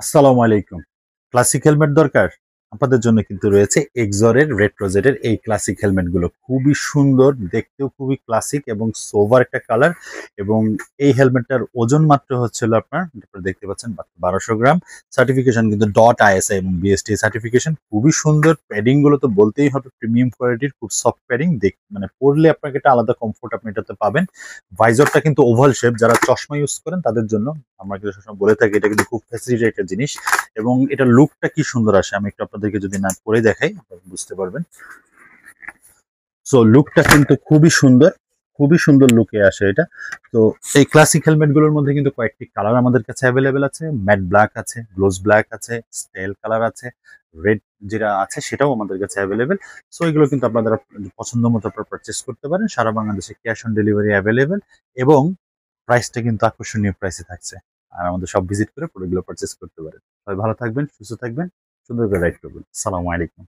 আসসালামু আলাইকুম। Classic helmet দরকার? আপনাদের জন্য কিন্তু রয়েছে এক্সরের রেট্রোজেটের এই ক্লাসিক হেলমেটগুলো। খুবই সুন্দর, দেখতেও খুবই ক্লাসিক এবং সোবার একটা কালার। এবং এই হেলমেটটার ওজন মাত্র হচ্ছে হলো আপনারা দেখতে পাচ্ছেন মাত্র ১২০০ গ্রাম। সার্টিফিকেশন কিন্তু .ISI এবং BSTI সার্টিফিকেশন। খুবই সুন্দর। প্যাডিং গুলো তো বলতেই হবে প্রিমিয়াম কোয়ালিটির, খুব সফট প্যাডিং। মানে পরলে আপনাকে একটা আলাদা কমফোর্ট আপনি এটাতে পাবেন। ভাইজরটা কিন্তু ওভাল শেপ, যারা চশমা ইউজ করেন তাদের জন্য আমরা কিন্তু সবসময় বলে থাকি এটা কিন্তু খুব ফ্যাসিলিটি একটা জিনিস। এবং এটা লুকটা কি সুন্দর আসে, আমি একটু আপনাদেরকে যদি না পরে দেখাই আপনারা বুঝতে পারবেন। সো লুকটা কিন্তু খুবই সুন্দর, খুবই সুন্দর লুকে আসে এটা। তো এই ক্লাসিক হেলমেট গুলোর মধ্যে কিন্তু কয়েকটি কালার আমাদের কাছে অ্যাভেলেবেল আছে। ম্যাট ব্ল্যাক আছে, গ্লোজ ব্ল্যাক আছে, স্টেল কালার আছে, রেড যেটা আছে সেটাও আমাদের কাছে অ্যাভেলেবেল। সো এগুলো কিন্তু আপনারা পছন্দ মতো আপনারা পারচেস করতে পারেন। সারা বাংলাদেশে ক্যাশ অন ডেলিভারি অ্যাভেলেবেল এবং প্রাইসটা কিন্তু আকর্ষণীয় প্রাইসে থাকছে। আর আমাদের সব ভিজিট করে প্রোডাক্টগুলো পারচেস করতে পারেন। সবাই ভালো থাকবেন, সুস্থ থাকবেন, সুন্দর করে রাইড করবেন। আসসালামু আলাইকুম।